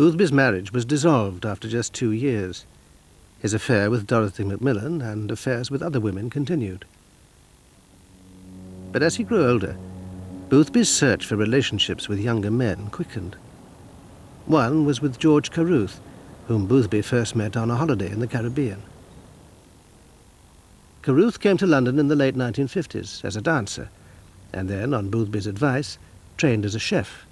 Boothby's marriage was dissolved after just 2 years. His affair with Dorothy Macmillan and affairs with other women continued. But as he grew older, Boothby's search for relationships with younger men quickened. One was with George Carruth, whom Boothby first met on a holiday in the Caribbean. Carruth came to London in the late 1950s as a dancer, and then, on Boothby's advice, trained as a chef.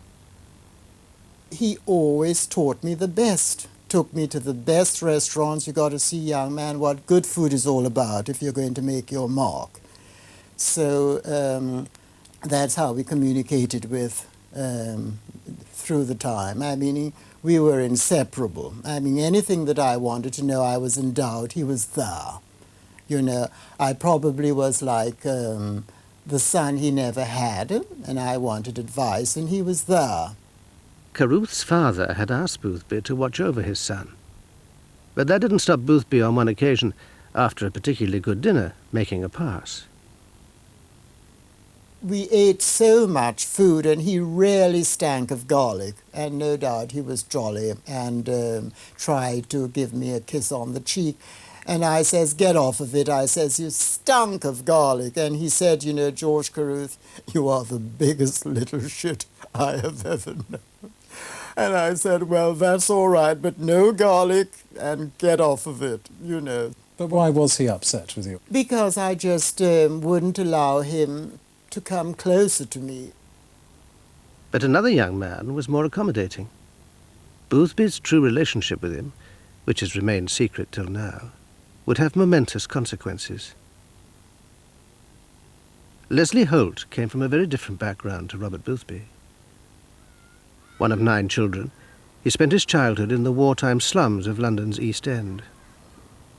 He always taught me the best. Took me to the best restaurants. You got to see, young man, what good food is all about if you're going to make your mark. So that's how we communicated with through the time. I mean, we were inseparable. I mean, anything that I wanted to know, I was in doubt, he was there. You know, I probably was like the son he never had, and I wanted advice, and he was there. Carruth's father had asked Boothby to watch over his son. But that didn't stop Boothby on one occasion, after a particularly good dinner, making a pass. We ate so much food, and he really stank of garlic, and no doubt he was jolly and tried to give me a kiss on the cheek. And I says, get off of it. I says, you stunk of garlic. And he said, you know, George Carruth, you are the biggest little shit I have ever known. And I said, well, that's all right, but no garlic and get off of it, you know. But why was he upset with you? Because I just wouldn't allow him to come closer to me. But another young man was more accommodating. Boothby's true relationship with him, which has remained secret till now, would have momentous consequences. Leslie Holt came from a very different background to Robert Boothby. One of 9 children, he spent his childhood in the wartime slums of London's East End.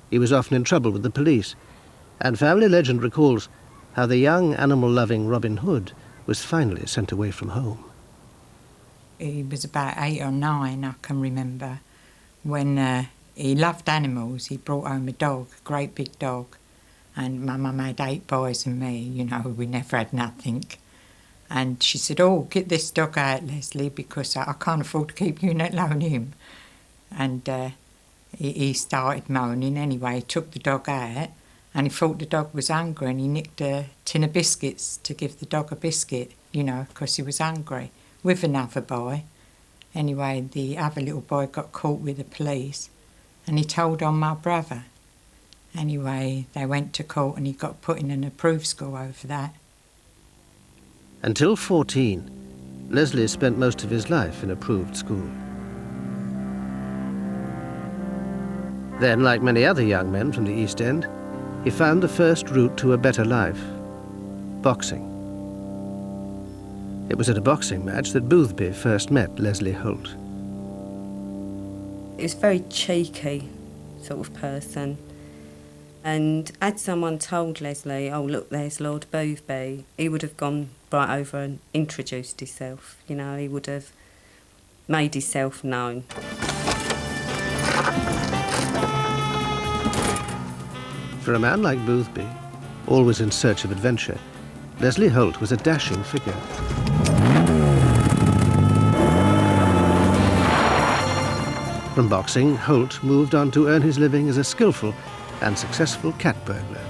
He was often in trouble with the police, and family legend recalls how the young animal-loving Robin Hood was finally sent away from home. He was about 8 or 9, I can remember, when he loved animals. He brought home a dog, a great big dog, and my mum had 8 boys and me, you know, we never had nothing. And she said, oh, get this dog out, Leslie, because I can't afford to keep you, let alone him. And he started moaning anyway. He took the dog out, and he thought the dog was hungry, and he nicked a tin of biscuits to give the dog a biscuit, you know, because he was hungry, with another boy. Anyway, the other little boy got caught with the police, and he told on my brother. Anyway, they went to court, and he got put in an approved school over that. Until 14, Leslie spent most of his life in approved school. Then, like many other young men from the East End, he found the first route to a better life: boxing. It was at a boxing match that Boothby first met Leslie Holt. He was a very cheeky sort of person. And had someone told Leslie, oh, look, there's Lord Boothby, he would have gone right over and introduced himself. You know, he would have made himself known. For a man like Boothby, always in search of adventure, Leslie Holt was a dashing figure. From boxing, Holt moved on to earn his living as a skillful and successful cat burglar.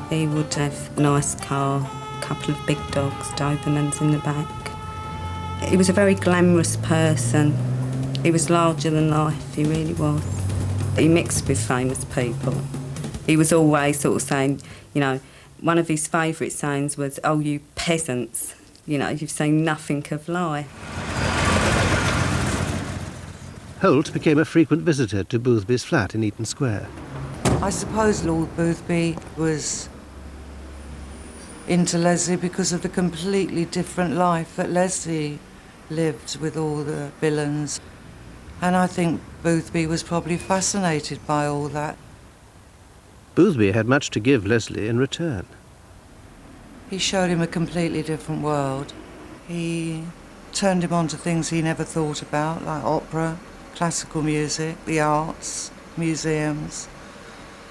He would have a nice car, a couple of big dogs, Dobermans in the back. He was a very glamorous person. He was larger than life, he really was. He mixed with famous people. He was always sort of saying, you know, one of his favourite sayings was, oh, you peasants, you know, you've seen nothing of life. Holt became a frequent visitor to Boothby's flat in Eaton Square. I suppose Lord Boothby was into Leslie because of the completely different life that Leslie lived with all the villains. And I think Boothby was probably fascinated by all that. Boothby had much to give Leslie in return. He showed him a completely different world. He turned him on to things he never thought about, like opera, classical music, the arts, museums.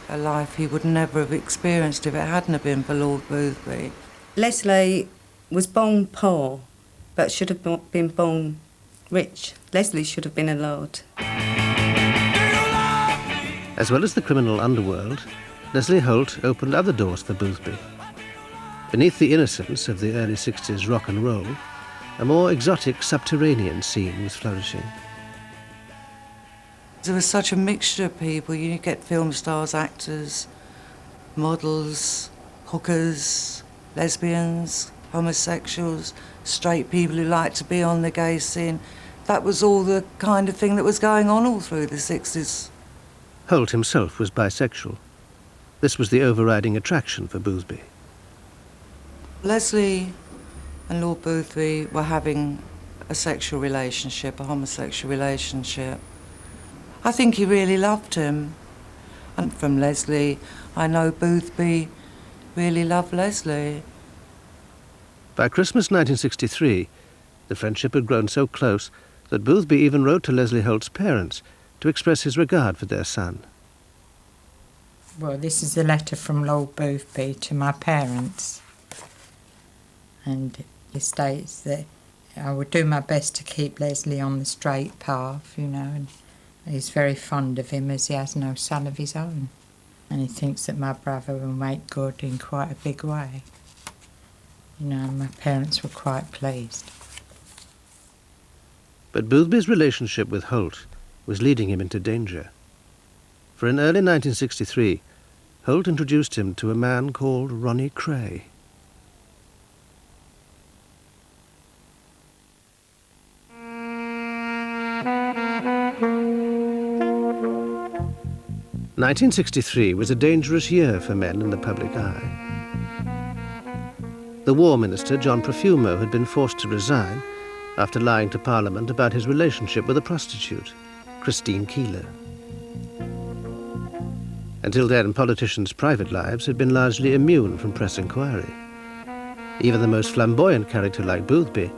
A life he would never have experienced if it hadn't have been for Lord Boothby. Leslie was born poor, but should have been born rich. Leslie should have been allowed. As well as the criminal underworld, Leslie Holt opened other doors for Boothby. Beneath the innocence of the early 60s rock and roll, a more exotic subterranean scene was flourishing. There was such a mixture of people. You get film stars, actors, models, hookers, lesbians, homosexuals, straight people who liked to be on the gay scene. That was all the kind of thing that was going on all through the 60s. Holt himself was bisexual. This was the overriding attraction for Boothby. Leslie and Lord Boothby were having a sexual relationship, a homosexual relationship. I think he really loved him. And from Leslie, I know Boothby really loved Leslie. By Christmas 1963, the friendship had grown so close that Boothby even wrote to Leslie Holt's parents to express his regard for their son. Well, this is a letter from Lord Boothby to my parents. And it states that I would do my best to keep Leslie on the straight path, you know, and he's very fond of him as he has no son of his own. And he thinks that my brother will make good in quite a big way. You know, my parents were quite pleased. But Boothby's relationship with Holt was leading him into danger. For in early 1963, Holt introduced him to a man called Ronnie Kray. "1963 was a dangerous year for men in the public eye. The War Minister, John Profumo, had been forced to resign after lying to Parliament about his relationship with a prostitute, Christine Keeler. Until then, politicians' private lives had been largely immune from press inquiry. Even the most flamboyant character like Boothby,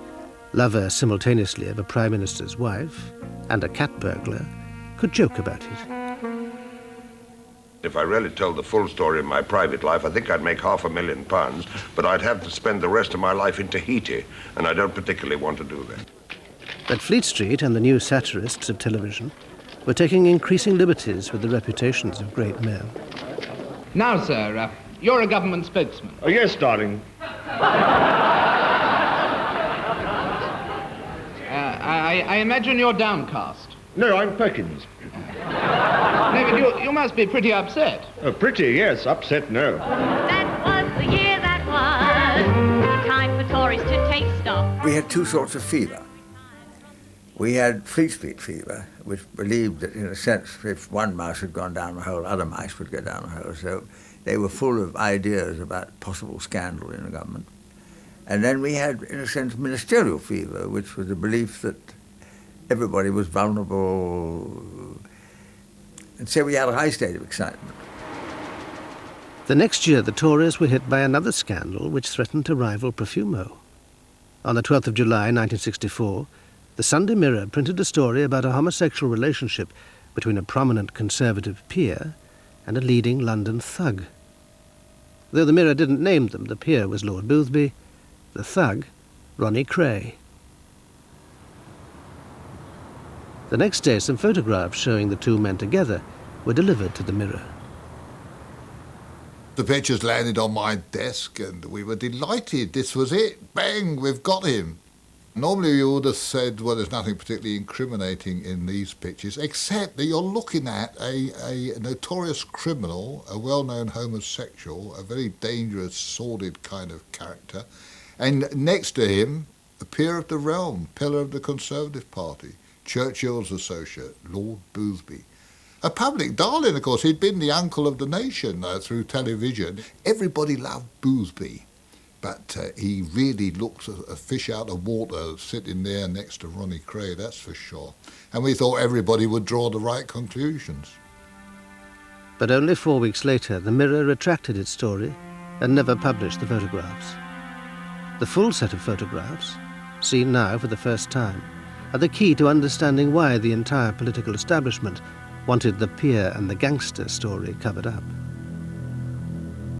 lover simultaneously of a Prime Minister's wife and a cat burglar, could joke about it. If I really told the full story of my private life, I think I'd make £500,000, but I'd have to spend the rest of my life in Tahiti, and I don't particularly want to do that. But Fleet Street and the new satirists of television were taking increasing liberties with the reputations of great men. Now, sir, you're a government spokesman. Oh, yes, darling. I imagine you're downcast. No, I'm Perkins. No, but you must be pretty upset. Pretty, yes. Upset, no. That was the year that was. Time for Tories to take stock. We had two sorts of fever. We had Fleet Street fever, which believed that, in a sense, if one mouse had gone down the hole, other mice would go down the hole. So they were full of ideas about possible scandal in the government. And then we had, in a sense, ministerial fever, which was the belief that everybody was vulnerable. And so we had a high state of excitement. The next year, the Tories were hit by another scandal which threatened to rival Profumo. On the 12th of July, 1964, the Sunday Mirror printed a story about a homosexual relationship between a prominent Conservative peer and a leading London thug. Though the Mirror didn't name them, the peer was Lord Boothby, the thug, Ronnie Kray. The next day, some photographs showing the two men together were delivered to the Mirror. The pictures landed on my desk and we were delighted. This was it. Bang, we've got him. Normally you would have said, well, there's nothing particularly incriminating in these pictures, except that you're looking at a notorious criminal, a well-known homosexual, a very dangerous, sordid kind of character, and next to him, a peer of the realm, pillar of the Conservative Party, Churchill's associate, Lord Boothby. A public darling, of course. He'd been the uncle of the nation through television. Everybody loved Boothby, but he really looked a fish out of water sitting there next to Ronnie Kray, that's for sure. And we thought everybody would draw the right conclusions. But only 4 weeks later, the Mirror retracted its story and never published the photographs. The full set of photographs, seen now for the first time, are the key to understanding why the entire political establishment wanted the peer and the gangster story covered up.